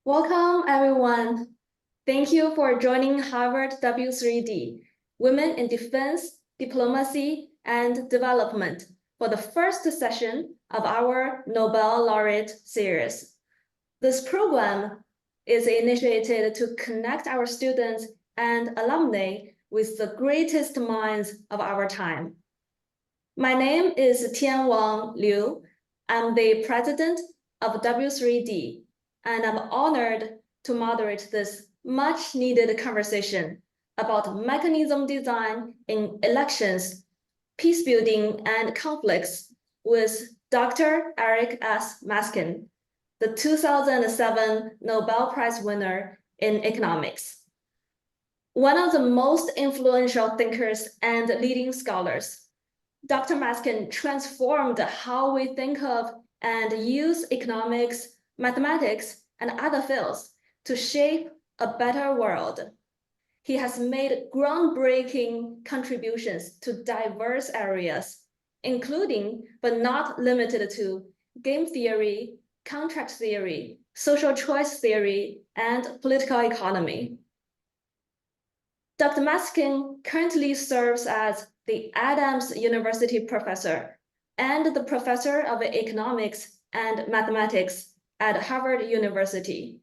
Welcome, everyone. Thank you for joining Harvard W3D, Women in Defense, Diplomacy, and Development, for the first session of our Nobel Laureate Series. This program is initiated to connect our students and alumni with the greatest minds of our time. My name is Tianwang Liu. I'm the president of W3D, and I'm honored to moderate this much needed conversation about mechanism design in elections, peace building, and conflicts with Dr. Eric S. Maskin, the 2007 Nobel Prize winner in economics. One of the most influential thinkers and leading scholars, Dr. Maskin transformed how we think of and use economics, mathematics, and other fields to shape a better world. He has made groundbreaking contributions to diverse areas, including but not limited to game theory, contract theory, social choice theory, and political economy. Dr. Maskin currently serves as the Adams University professor and the professor of economics and mathematics at Harvard University.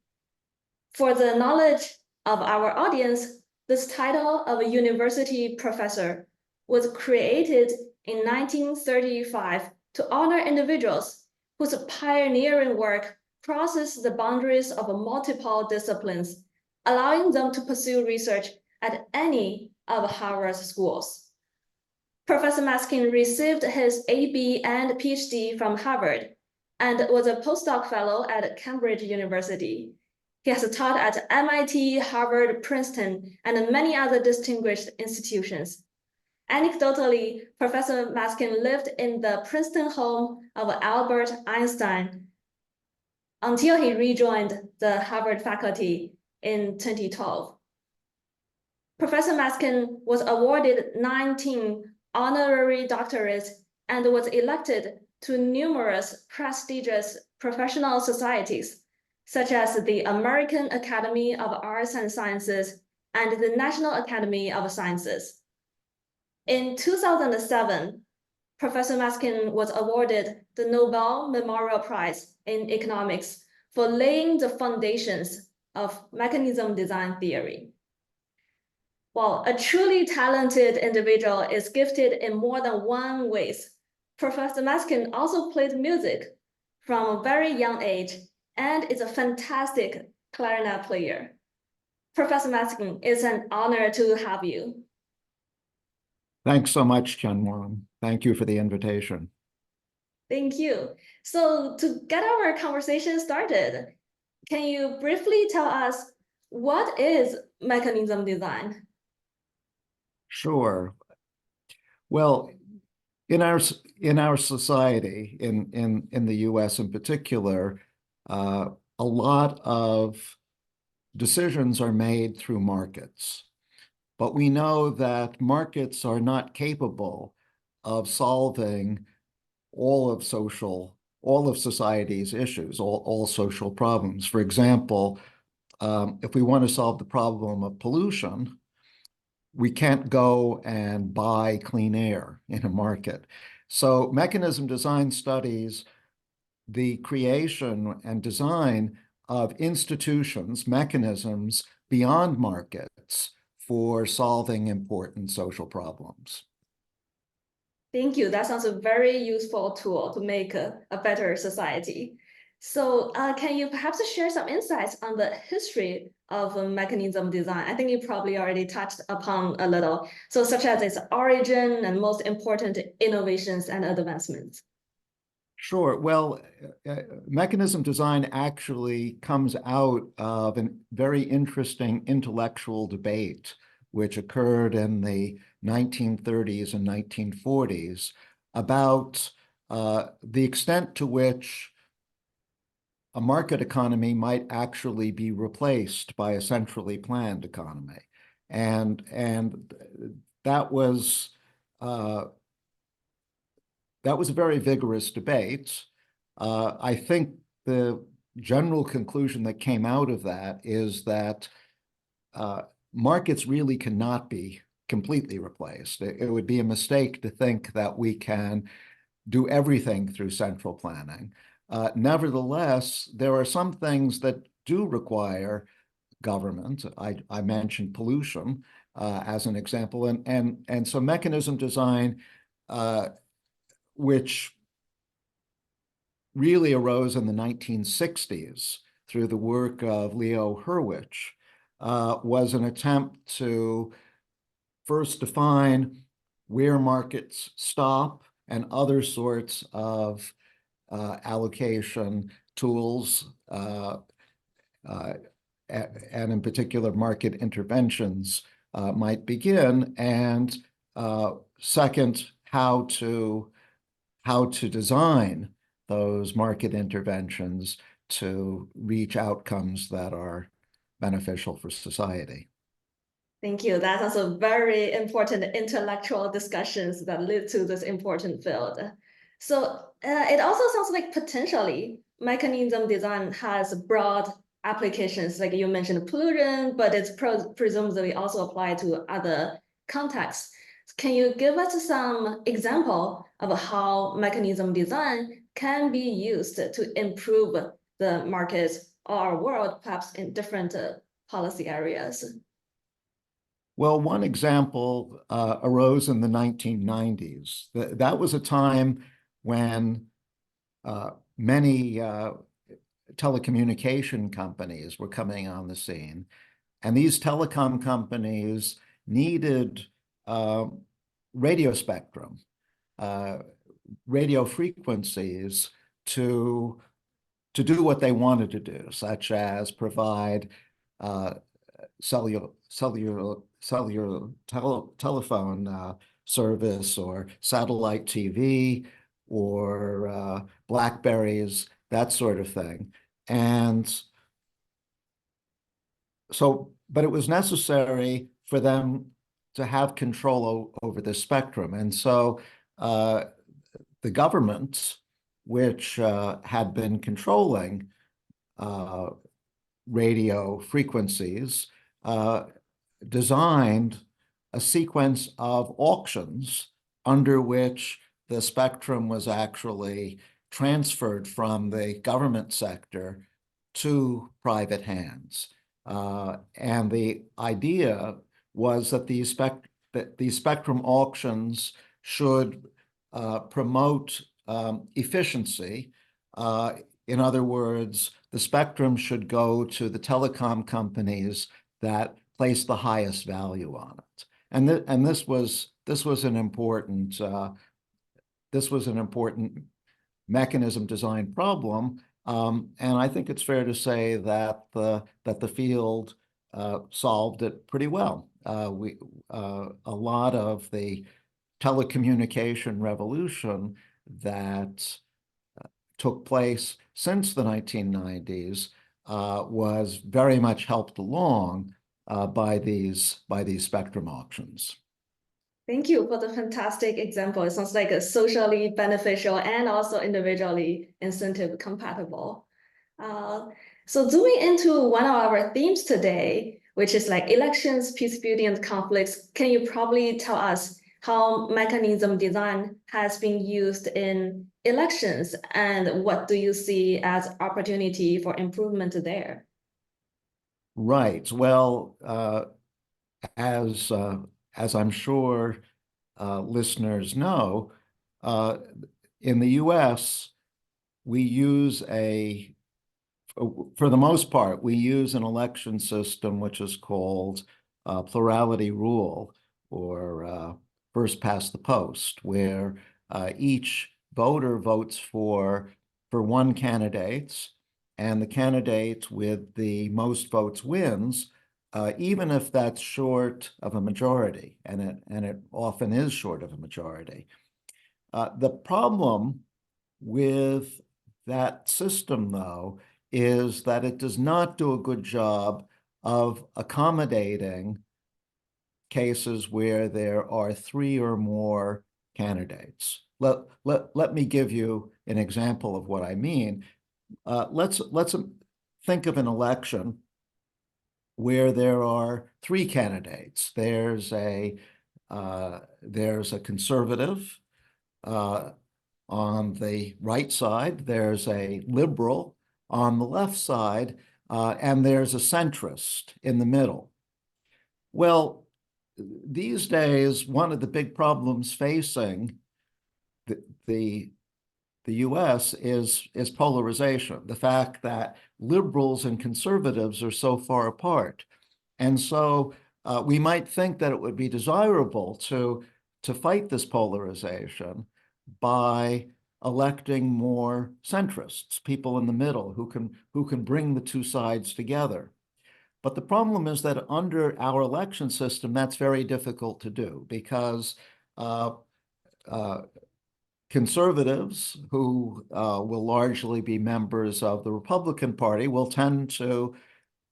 For the knowledge of our audience, this title of a university professor was created in 1935 to honor individuals whose pioneering work crosses the boundaries of multiple disciplines, allowing them to pursue research at any of Harvard's schools. Professor Maskin received his AB and Ph.D. from Harvard and was a postdoc fellow at Cambridge University. He has taught at MIT, Harvard, Princeton, and many other distinguished institutions. Anecdotally, Professor Maskin lived in the Princeton home of Albert Einstein until he rejoined the Harvard faculty in 2012. Professor Maskin was awarded 19 honorary doctorates and was elected to numerous prestigious professional societies, such as the American Academy of Arts and Sciences and the National Academy of Sciences. In 2007, Professor Maskin was awarded the Nobel Memorial Prize in Economics for laying the foundations of mechanism design theory. While a truly talented individual is gifted in more than one ways, Professor Maskin also played music from a very young age and is a fantastic clarinet player. Professor Maskin, it's an honor to have you. Thanks so much, Tianwang. Thank you for the invitation. Thank you. So to get our conversation started, can you briefly tell us what is mechanism design? Sure. Well, in our society, in the U.S. in particular, a lot of decisions are made through markets. But we know that markets are not capable of solving all of society's issues, all social problems. For example, if we want to solve the problem of pollution, we can't go and buy clean air in a market. So mechanism design studies the creation and design of institutions, mechanisms beyond markets for solving important social problems. Thank you. That sounds a very useful tool to make a better society. So can you perhaps share some insights on the history of mechanism design? I think you probably already touched upon a little, so such as its origin and most important innovations and advancements. Sure. Well, mechanism design actually comes out of a very interesting intellectual debate which occurred in the 1930s and 1940s about the extent to which a market economy might actually be replaced by a centrally planned economy. And that was a very vigorous debate. I think the general conclusion that came out of that is that markets really cannot be completely replaced. It would be a mistake to think that we can do everything through central planning. Nevertheless, there are some things that do require government. I mentioned pollution as an example, and so mechanism design, which really arose in the 1960s through the work of Leo Hurwicz, was an attempt to first define where markets stop and other sorts of allocation tools, and in particular market interventions might begin, and second, how to design those market interventions to reach outcomes that are beneficial for society. Thank you. That's also very important intellectual discussions that lead to this important field. So it also sounds like potentially mechanism design has broad applications, like you mentioned pollution, but it's presumably also applied to other contexts. Can you give us some example of how mechanism design can be used to improve the markets or our world, perhaps in different policy areas? Well, one example arose in the 1990s. That was a time when many telecommunication companies were coming on the scene, and these telecom companies needed radio spectrum, radio frequencies to do what they wanted to do, such as provide cellular telephone service or satellite TV or Blackberries, that sort of thing. And so, but it was necessary for them to have control over the spectrum. And so the government, which had been controlling radio frequencies, designed a sequence of auctions under which the spectrum was actually transferred from the government sector to private hands. And the idea was that these spectrum auctions should promote efficiency. In other words, the spectrum should go to the telecom companies that place the highest value on it. And this was an important mechanism design problem. And I think it's fair to say that the field solved it pretty well. A lot of the telecommunication revolution that took place since the 1990s was very much helped along by these spectrum auctions. Thank you for the fantastic example. It sounds like a socially beneficial and also individually incentive compatible. So zooming into one of our themes today, which is like elections, peace building, and conflicts, can you probably tell us how mechanism design has been used in elections and what do you see as opportunity for improvement there? Right. Well, as I'm sure listeners know, in the US, we use for the most part, we use an election system which is called plurality rule, or first past the post, where each voter votes for one candidate, and the candidate with the most votes wins, even if that's short of a majority, and it often is short of a majority. The problem with that system, though, is that it does not do a good job of accommodating cases where there are three or more candidates. Let me give you an example of what I mean. let's think of an election where there are three candidates. There's a conservative on the right side, there's a liberal on the left side, and there's a centrist in the middle. Well, these days, one of the big problems facing the US is polarization, the fact that liberals and conservatives are so far apart. And so we might think that it would be desirable to fight this polarization by electing more centrists, people in the middle who can bring the two sides together. But the problem is that under our election system, that's very difficult to do because conservatives who will largely be members of the Republican Party will tend to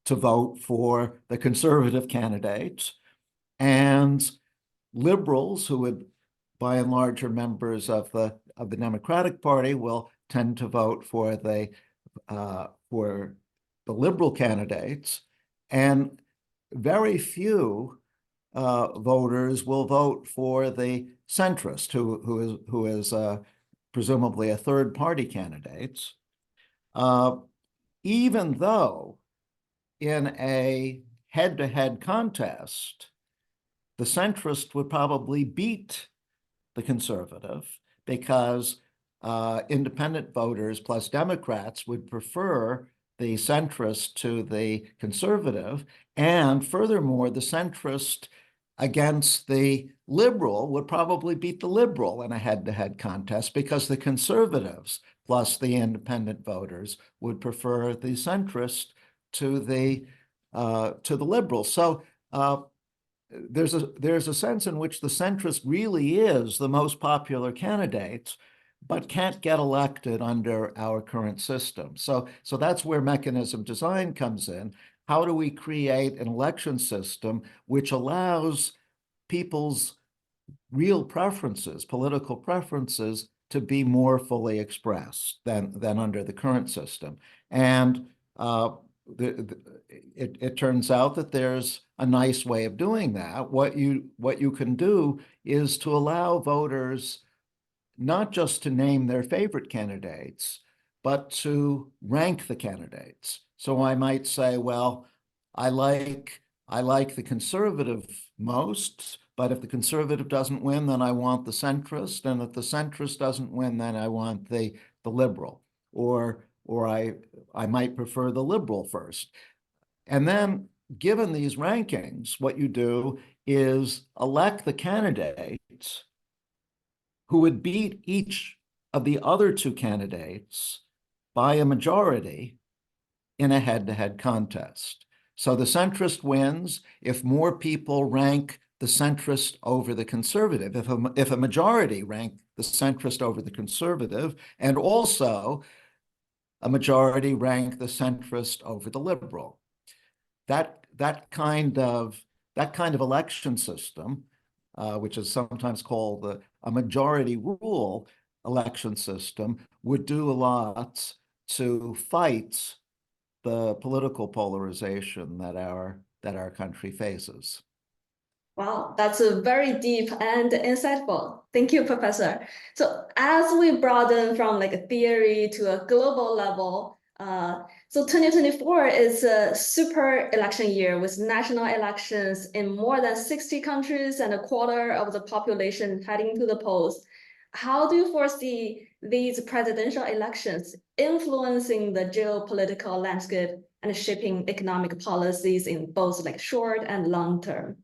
vote for the conservative candidates, and liberals who would by and large are members of the Democratic Party will tend to vote for the liberal candidates, and very few voters will vote for the centrist, who is presumably a third party candidate, even though in a head-to-head contest, the centrist would probably beat the conservative because independent voters plus Democrats would prefer the centrist to the conservative. And furthermore, the centrist against the liberal would probably beat the liberal in a head-to-head contest because the conservatives plus the independent voters would prefer the centrist to the liberal. So there's a sense in which the centrist really is the most popular candidate, but can't get elected under our current system. So that's where mechanism design comes in. How do we create an election system which allows people's real preferences, political preferences, to be more fully expressed than under the current system? And it turns out that there's a nice way of doing that. What you can do is to allow voters not just to name their favorite candidates, but to rank the candidates. So I might say, well, I like the conservative most, but if the conservative doesn't win, then I want the centrist, and if the centrist doesn't win, then I want the liberal, or I might prefer the liberal first. And then, given these rankings, what you do is elect the candidates who would beat each of the other two candidates by a majority in a head-to-head contest. So the centrist wins if more people rank the centrist over the conservative, if a majority rank the centrist over the conservative, and also a majority rank the centrist over the liberal. That kind of election system, which is sometimes called a majority rule election system, would do a lot to fight the political polarization that our country faces. Wow, that's a very deep and insightful. Thank you, Professor. So as we broaden from like a theory to a global level, so 2024 is a super election year with national elections in more than 60 countries and a quarter of the population heading to the polls. How do you foresee these presidential elections influencing the geopolitical landscape and shaping economic policies in both like short and long term?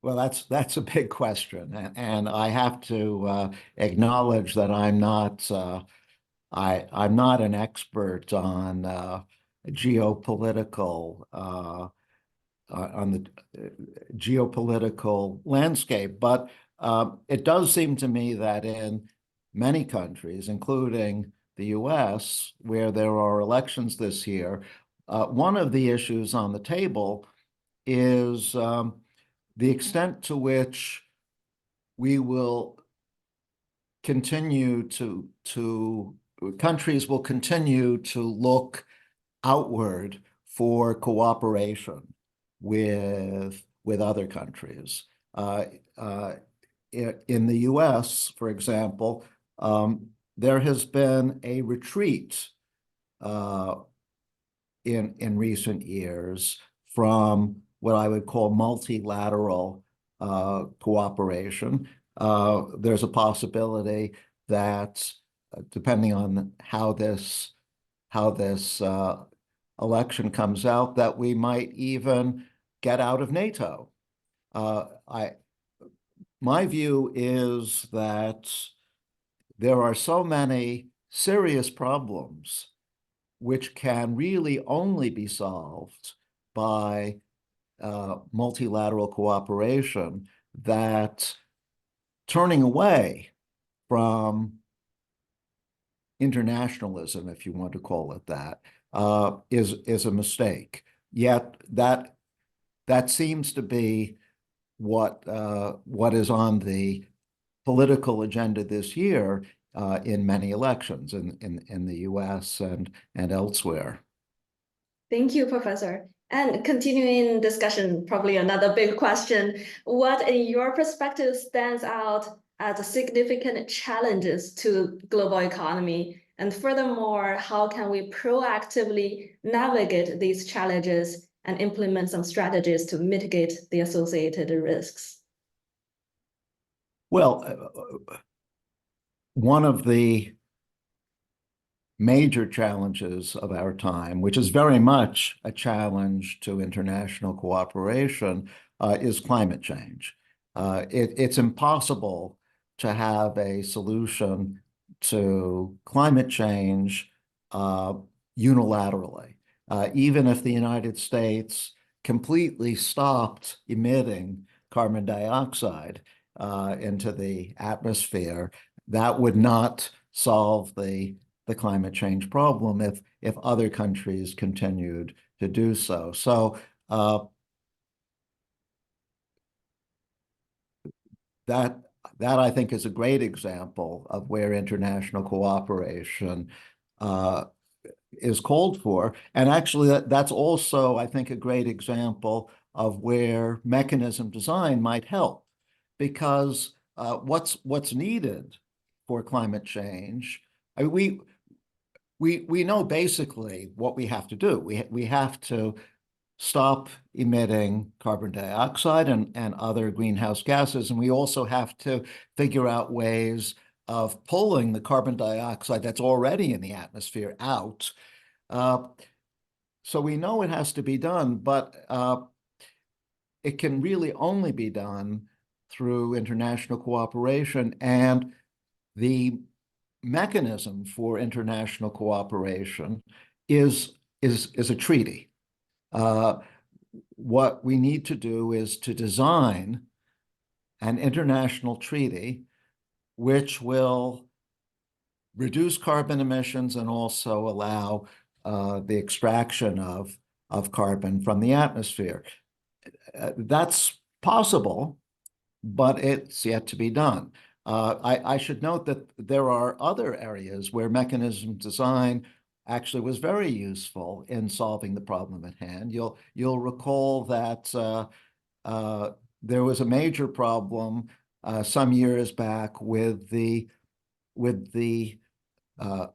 Well, that's a big question, and I have to acknowledge that I'm not an expert on geopolitical on the geopolitical landscape, but it does seem to me that in many countries, including the US, where there are elections this year, one of the issues on the table is the extent to which we will continue to countries will continue to look outward for cooperation with other countries. In the US, for example, there has been a retreat in recent years from what I would call multilateral cooperation. There's a possibility that, depending on how this election comes out, that we might even get out of NATO. My view is that there are so many serious problems which can really only be solved by multilateral cooperation, that turning away from internationalism, if you want to call it that, is a mistake. Yet that seems to be what is on the political agenda this year in many elections in the US and elsewhere. Thank you, Professor. And continuing discussion, probably another big question. What, in your perspective, stands out as significant challenges to global economy? And furthermore, how can we proactively navigate these challenges and implement some strategies to mitigate the associated risks? Well, one of the major challenges of our time, which is very much a challenge to international cooperation, is climate change. It's impossible to have a solution to climate change unilaterally. Even if the United States completely stopped emitting carbon dioxide into the atmosphere, that would not solve the climate change problem if other countries continued to do so. So that I think is a great example of where international cooperation is called for. And actually that's also, I think, a great example of where mechanism design might help, because what's needed for climate change, I mean, we know basically what we have to do. We have to stop emitting carbon dioxide and other greenhouse gases, and we also have to figure out ways of pulling the carbon dioxide that's already in the atmosphere out. So we know it has to be done, but it can really only be done through international cooperation, and the mechanism for international cooperation is a treaty. What we need to do is to design an international treaty which will reduce carbon emissions and also allow the extraction of carbon from the atmosphere. That's possible, but it's yet to be done. I should note that there are other areas where mechanism design actually was very useful in solving the problem at hand. You'll recall that there was a major problem some years back with the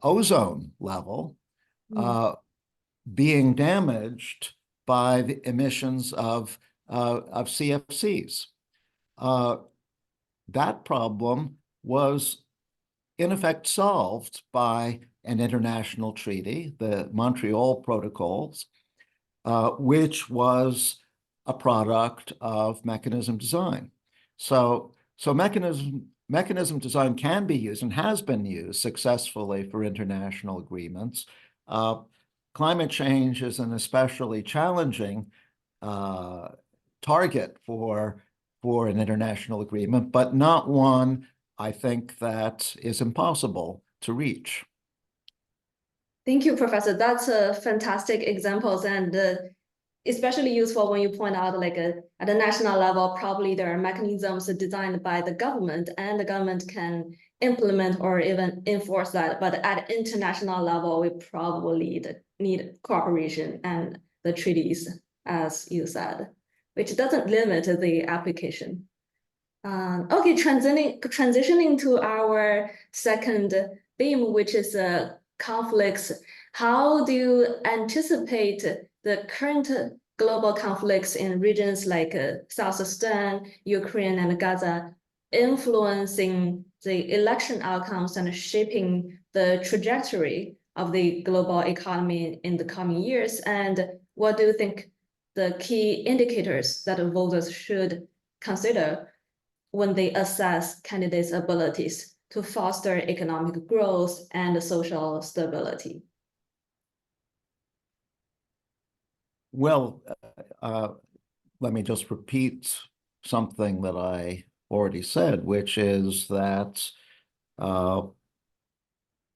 ozone level being damaged by the emissions of CFCs. That problem was in effect solved by an international treaty, the Montreal Protocols, which was a product of mechanism design. So mechanism design can be used and has been used successfully for international agreements. Climate change is an especially challenging target for an international agreement, but not one, I think, that is impossible to reach. Thank you, Professor. That's fantastic examples. And especially useful when you point out like at a national level, probably there are mechanisms designed by the government and the government can implement or even enforce that. But at international level, we probably need cooperation and the treaties, as you said, which doesn't limit the application. Okay, transitioning to our second theme, which is conflicts. How do you anticipate the current global conflicts in regions like South Sudan, Ukraine, and Gaza influencing the election outcomes and shaping the trajectory of the global economy in the coming years? And what do you think the key indicators that voters should consider when they assess candidates' abilities to foster economic growth and social stability? Well, let me just repeat something that I already said, which is that I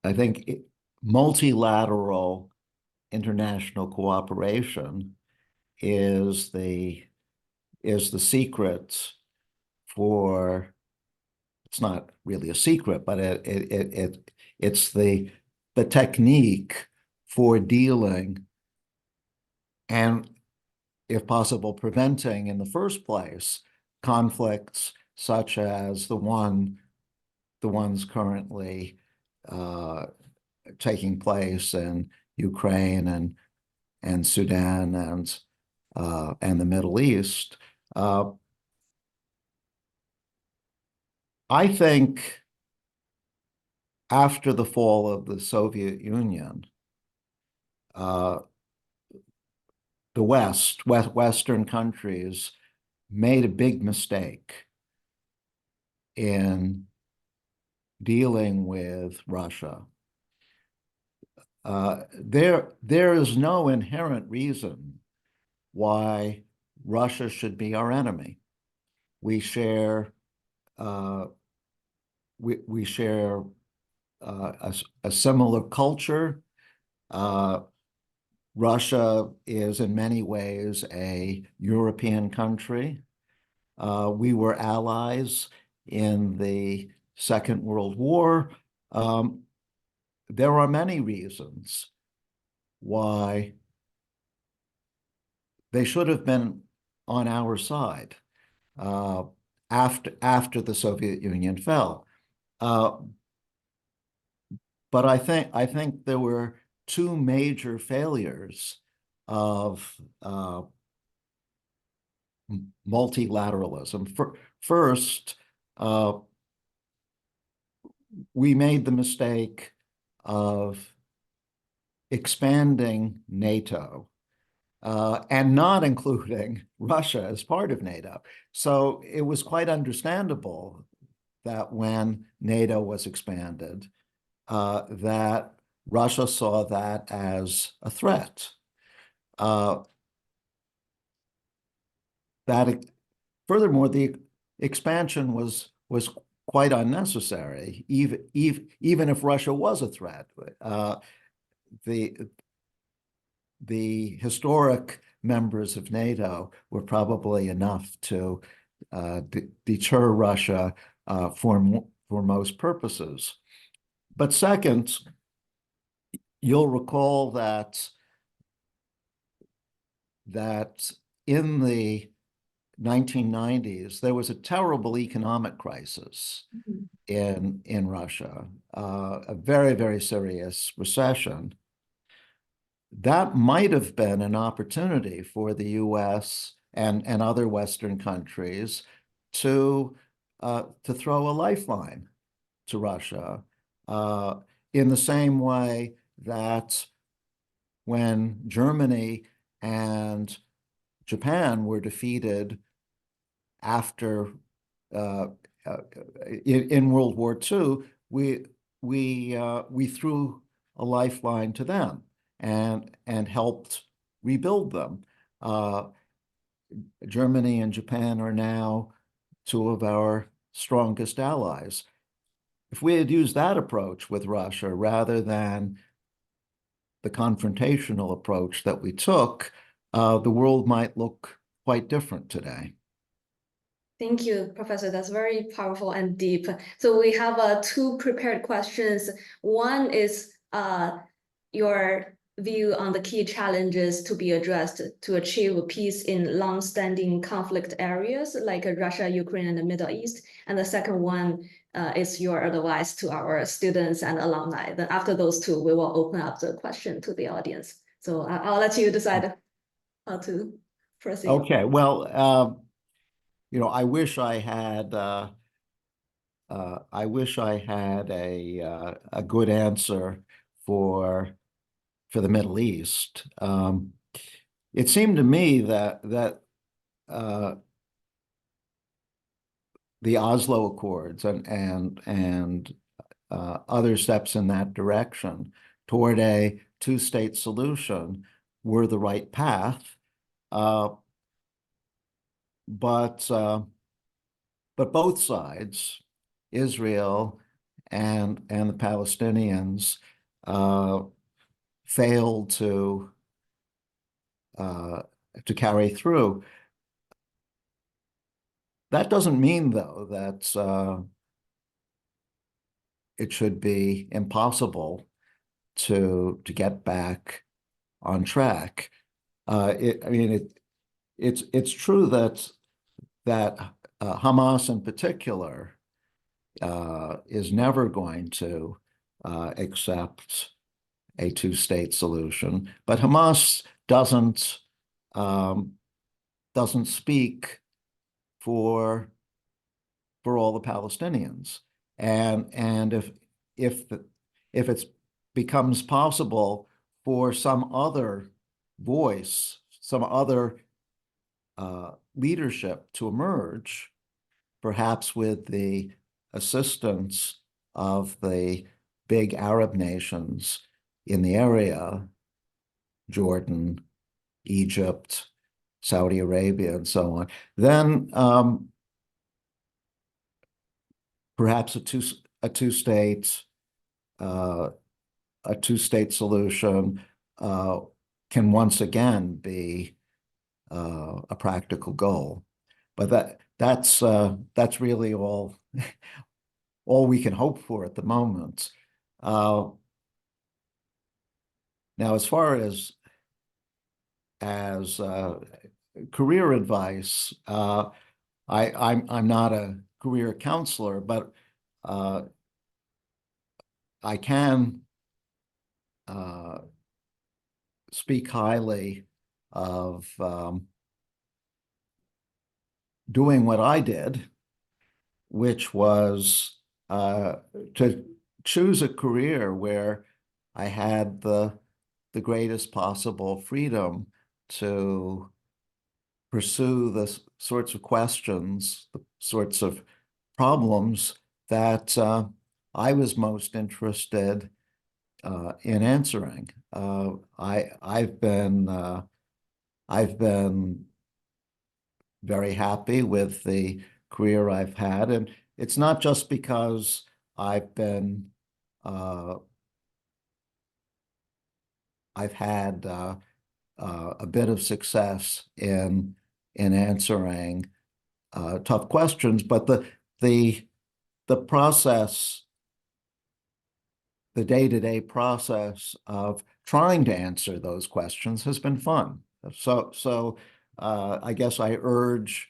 think multilateral international cooperation is the secret for, it's not really a secret, but it's the technique for dealing and, if possible, preventing in the first place conflicts such as the ones currently taking place in Ukraine and Sudan and the Middle East. I think after the fall of the Soviet Union, the Western countries made a big mistake in dealing with Russia. There is no inherent reason why Russia should be our enemy. We share a similar culture. Russia is in many ways a European country. We were allies in the Second World War. There are many reasons why they should have been on our side after the Soviet Union fell. But I think there were two major failures of multilateralism. First, we made the mistake of expanding NATO and not including Russia as part of NATO. So it was quite understandable that when NATO was expanded, that Russia saw that as a threat. Furthermore, the expansion was quite unnecessary, even if Russia was a threat. The historic members of NATO were probably enough to deter Russia for most purposes. But second, you'll recall that in the 1990s, there was a terrible economic crisis in Russia, a very, very serious recession. That might have been an opportunity for the US and other Western countries to throw a lifeline to Russia in the same way that when Germany and Japan were defeated after in World War II, we threw a lifeline to them and helped rebuild them. Germany and Japan are now two of our strongest allies. If we had used that approach with Russia rather than the confrontational approach that we took, the world might look quite different today. Thank you, Professor. That's very powerful and deep. So we have two prepared questions. One is your view on the key challenges to be addressed to achieve peace in long-standing conflict areas like Russia, Ukraine, and the Middle East. And the second one is your advice to our students and alumni. Then after those two, we will open up the question to the audience. So I'll let you decide how to proceed. Okay, well, I wish I had a good answer for the Middle East. It seemed to me that the Oslo Accords and other steps in that direction toward a two-state solution were the right path. But both sides, Israel and the Palestinians, failed to carry through. That doesn't mean, though, that it should be impossible to get back on track. It's true that Hamas in particular is never going to accept a two-state solution, but Hamas doesn't speak for all the Palestinians, and if it becomes possible for some other voice, some other leadership to emerge, perhaps with the assistance of the big Arab nations in the area, Jordan, Egypt, Saudi Arabia, and so on, then perhaps a two-state solution can once again be a practical goal. But that's really all we can hope for at the moment. Now, as far as career advice, I'm not a career counselor, but I can speak highly of doing what I did, which was to choose a career where I had the greatest possible freedom to pursue the sorts of questions, the sorts of problems that I was most interested in answering. I've been very happy with the career I've had, and it's not just because I've had a bit of success in answering tough questions, but the process, the day-to-day process of trying to answer those questions has been fun. So I guess I urge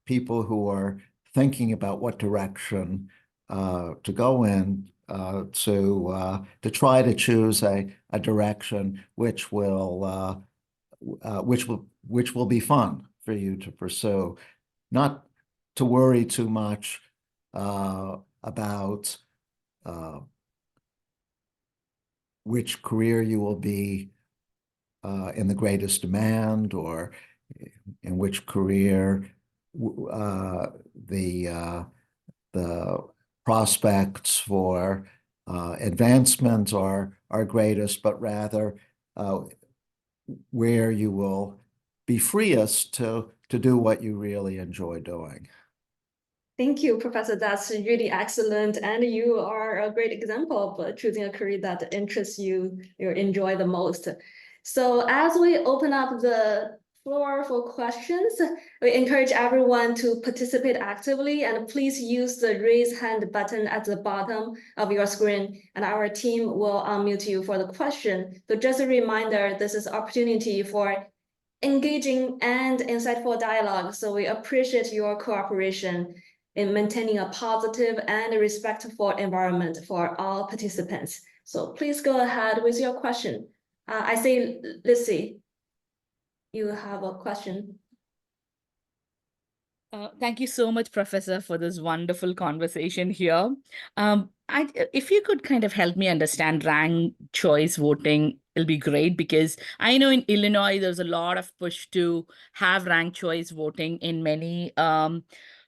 people who are thinking about what direction to go in to try to choose a direction which will be fun for you to pursue, not to worry too much about which career you will be in the greatest demand, or in which career the prospects for advancement are greatest, but rather where you will be freest to do what you really enjoy doing. Thank you, Professor. That's really excellent. And you are a great example of choosing a career that interests you, you enjoy the most. So as we open up the floor for questions, we encourage everyone to participate actively, and please use the raise hand button at the bottom of your screen, and our team will unmute you for the question. So just a reminder, this is opportunity for engaging and insightful dialogue. So we appreciate your cooperation in maintaining a positive and respectful environment for all participants. So please go ahead with your question. I see, Lissy, you have a question. Thank you so much, Professor, for this wonderful conversation here. If you could kind of help me understand ranked choice voting, it'll be great, because I know in Illinois, there's a lot of push to have ranked choice voting in many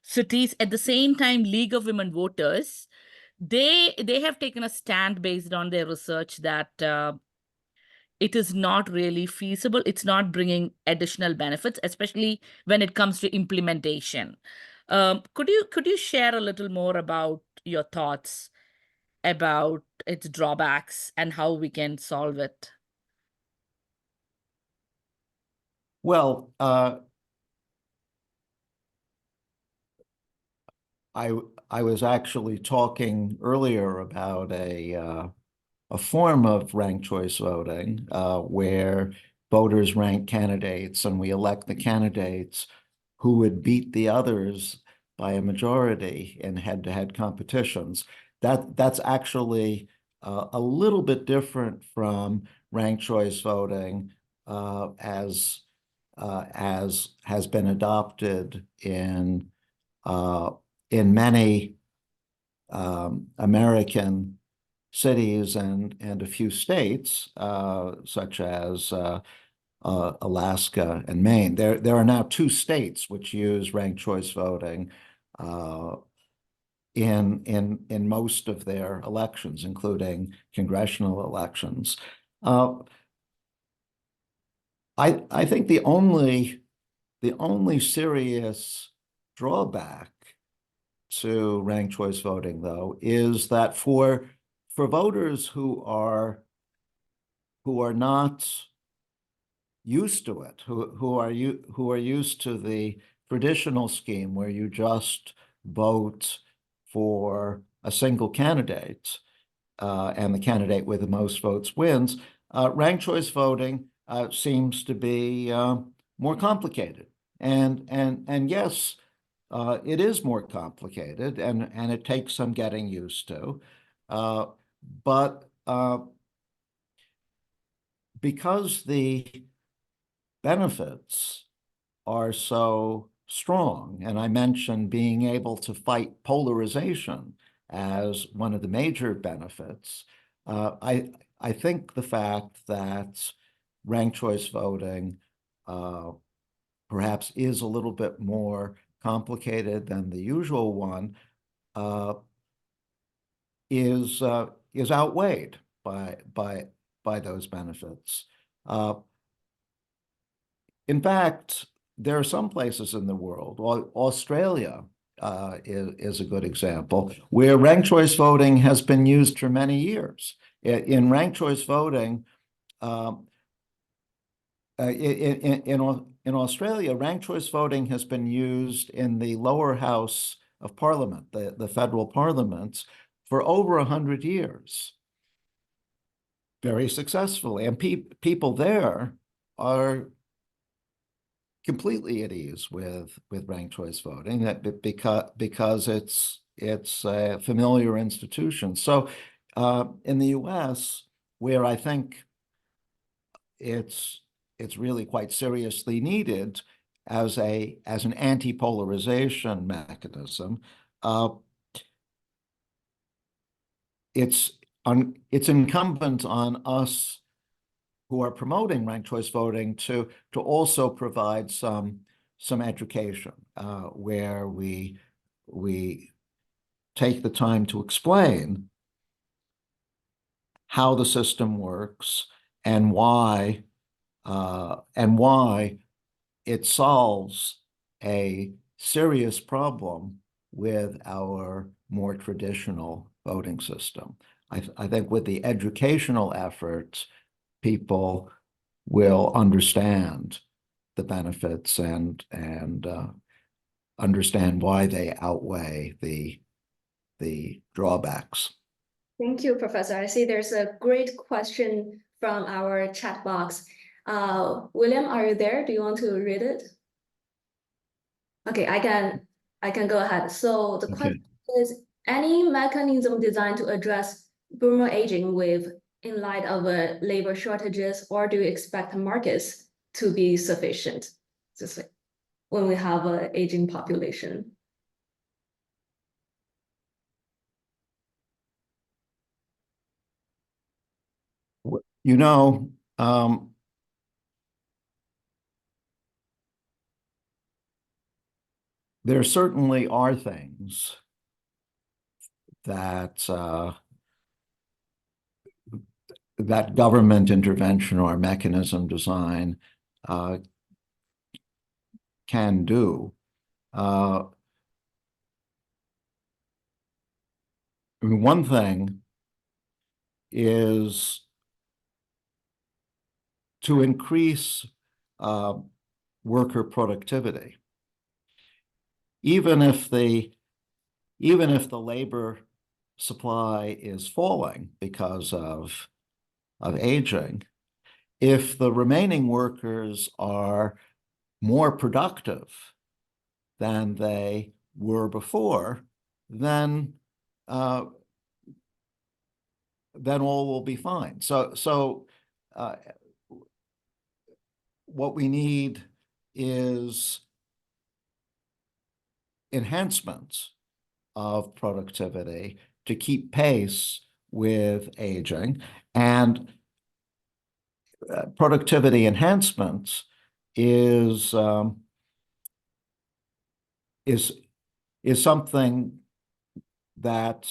cities. At the same time, League of Women Voters, they have taken a stand based on their research that it is not really feasible. It's not bringing additional benefits, especially when it comes to implementation. Could you share a little more about your thoughts about its drawbacks and how we can solve it? Well, I was actually talking earlier about a form of ranked choice voting where voters rank candidates and we elect the candidates who would beat the others by a majority in head-to-head competitions. That's actually a little bit different from ranked choice voting as has been adopted in many American cities and a few states, such as Alaska and Maine. There are now 2 states which use ranked choice voting in most of their elections, including congressional elections. I think the only serious drawback to ranked choice voting, though, is that for voters who are not used to it, who are used to the traditional scheme where you just vote for a single candidate and the candidate with the most votes wins, ranked choice voting seems to be more complicated. And yes, it is more complicated and it takes some getting used to. But because the benefits are so strong, and I mentioned being able to fight polarization as one of the major benefits, I think the fact that ranked choice voting perhaps is a little bit more complicated than the usual one is outweighed by those benefits. In fact, there are some places in the world, Australia is a good example, where ranked choice voting has been used for many years. In ranked choice voting, in Australia, ranked choice voting has been used in the lower house of parliament, the federal parliaments, for over 100 years, very successfully. And people there are completely at ease with ranked choice voting, because it's a familiar institution. So in the US, where I think it's really quite seriously needed as an anti-polarization mechanism, it's incumbent on us who are promoting ranked choice voting to also provide some education where we take the time to explain how the system works and why it solves a serious problem with our more traditional voting system. I think with the educational efforts, people will understand the benefits and understand why they outweigh the drawbacks. Thank you, Professor. I see there's a great question from our chat box. William, are you there? Do you want to read it? Okay, I can go ahead. So the question is, any mechanism designed to address boomer aging in light of labor shortages, or do you expect markets to be sufficient? Just like when we have an aging population. You know, there certainly are things that that government intervention or mechanism design can do. I mean, one thing is to increase worker productivity. Even if the labor supply is falling because of aging, if the remaining workers are more productive than they were before, then all will be fine. So what we need is enhancements of productivity to keep pace with aging, and productivity enhancements is something that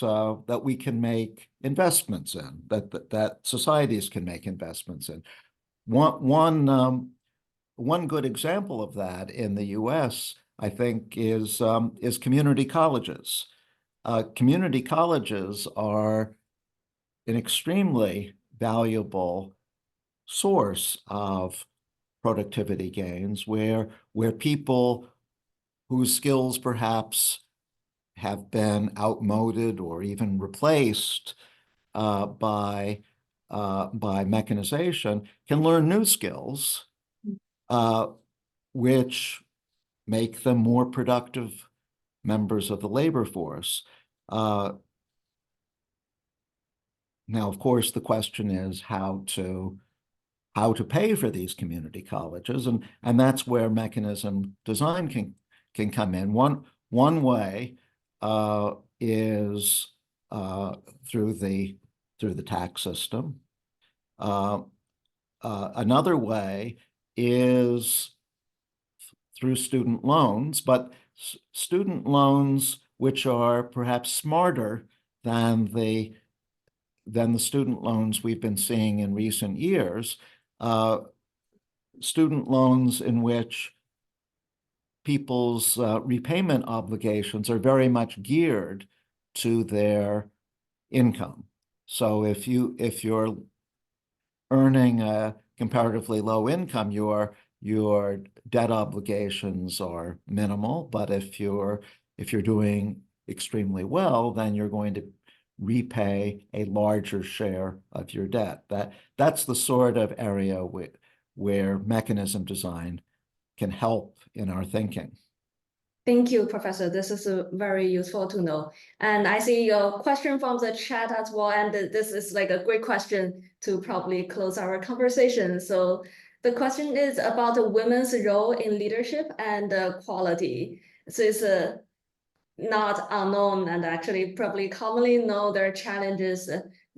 that we can make investments in, that societies can make investments in. One good example of that in the U.S., I think, is community colleges. Community colleges are an extremely valuable source of productivity gains, where people whose skills perhaps have been outmoded or even replaced by mechanization can learn new skills, which make them more productive members of the labor force. Now, of course, the question is how to pay for these community colleges, and that's where mechanism design can come in. One way is through the tax system. Another way is through student loans, but student loans which are perhaps smarter than the student loans we've been seeing in recent years, student loans in which people's repayment obligations are very much geared to their income. So if you're earning a comparatively low income, your debt obligations are minimal. But if you're doing extremely well, then you're going to repay a larger share of your debt. That's the sort of area where mechanism design can help in our thinking. Thank you, Professor. This is very useful to know. And I see your question from the chat as well. And this is like a great question to probably close our conversation. So the question is about the women's role in leadership and quality. So it's not unknown, and actually probably commonly know there are challenges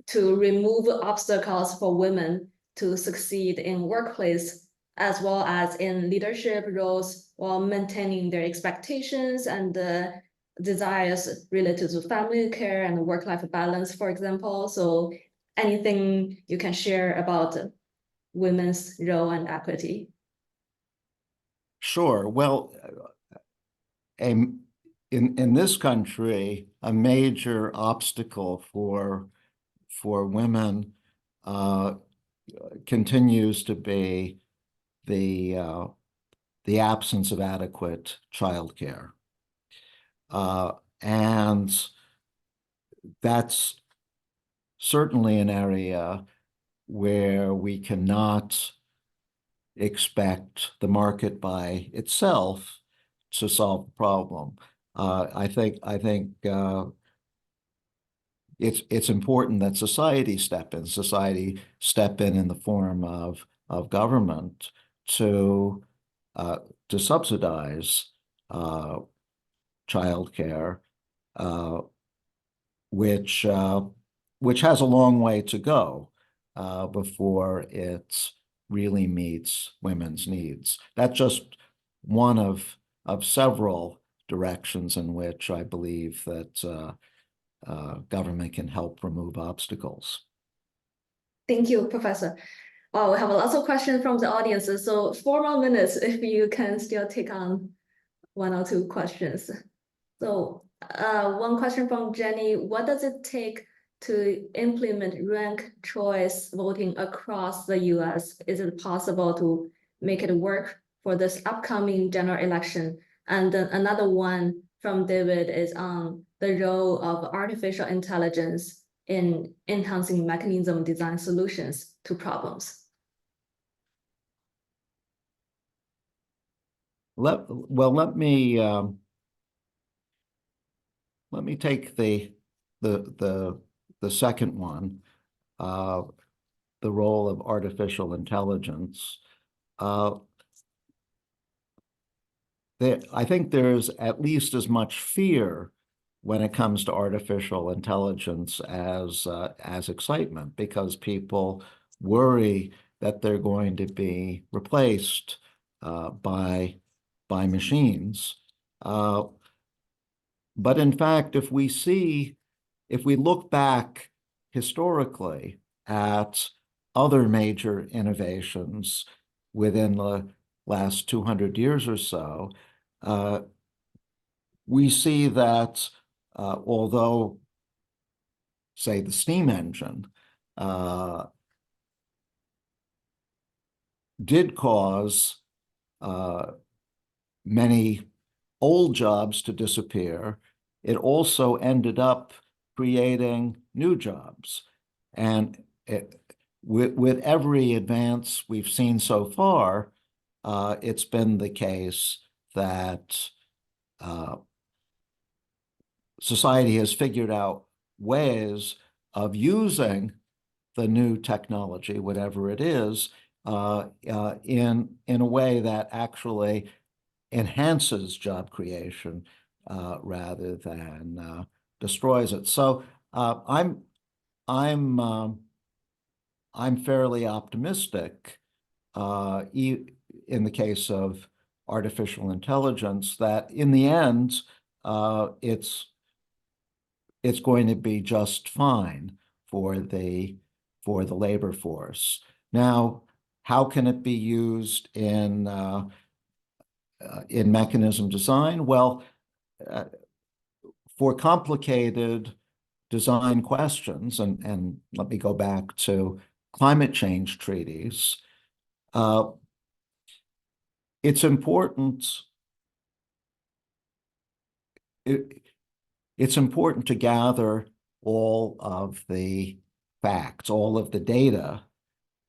to remove obstacles for women to succeed in workplace as well as in leadership roles, while maintaining their expectations and desires related to family care and work-life balance, for example. So anything you can share about women's role and equity? Sure. Well, in this country, a major obstacle for women continues to be the absence of adequate childcare. And that's certainly an area where we cannot expect the market by itself to solve the problem. I think it's important that society step in the form of government to subsidize childcare, which has a long way to go before it really meets women's needs. That's just one of several directions in which I believe that government can help remove obstacles. Thank you, Professor. Oh, we have lots of questions from the audience. So 4 more minutes if you can still take on 1 or 2 questions. So one question from Jenny: what does it take to implement ranked choice voting across the US? Is it possible to make it work for this upcoming general election? And then another one from David is on the role of artificial intelligence in enhancing mechanism design solutions to problems. Let me take the second one, the role of artificial intelligence. I think there's at least as much fear when it comes to artificial intelligence as excitement, because people worry that they're going to be replaced by machines. But in fact, if we look back historically at other major innovations within the last 200 years or so, we see that although, say, the steam engine did cause many old jobs to disappear, it also ended up creating new jobs. And with every advance we've seen so far, it's been the case that society has figured out ways of using the new technology, whatever it is, in a way that actually enhances job creation rather than destroys it. So I'm fairly optimistic in the case of artificial intelligence that in the end it's going to be just fine for the labor force. Now, how can it be used in mechanism design? Well, for complicated design questions, and let me go back to climate change treaties, it's important to gather all of the facts, all of the data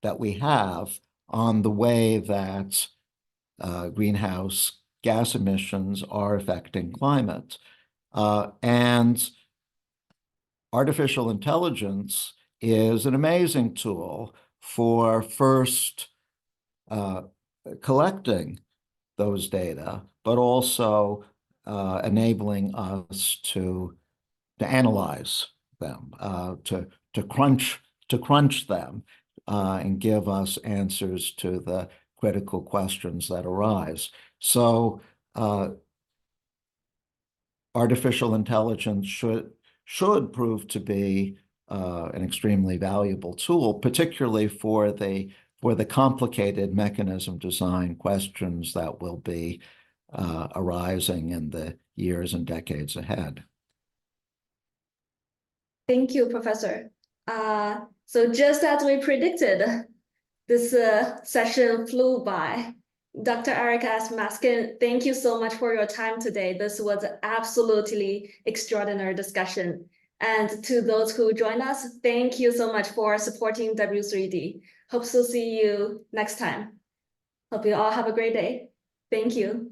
that we have on the way that greenhouse gas emissions are affecting climate. And artificial intelligence is an amazing tool for first collecting those data, but also enabling us to analyze them, to crunch them, and give us answers to the critical questions that arise. So artificial intelligence should prove to be an extremely valuable tool, particularly for the complicated mechanism design questions that will be arising in the years and decades ahead. Thank you, Professor. So just as we predicted, this session flew by. Dr. Eric S. Maskin, thank you so much for your time today. This was an absolutely extraordinary discussion. And to those who joined us, thank you so much for supporting W3D. Hope to see you next time. Hope you all have a great day. Thank you.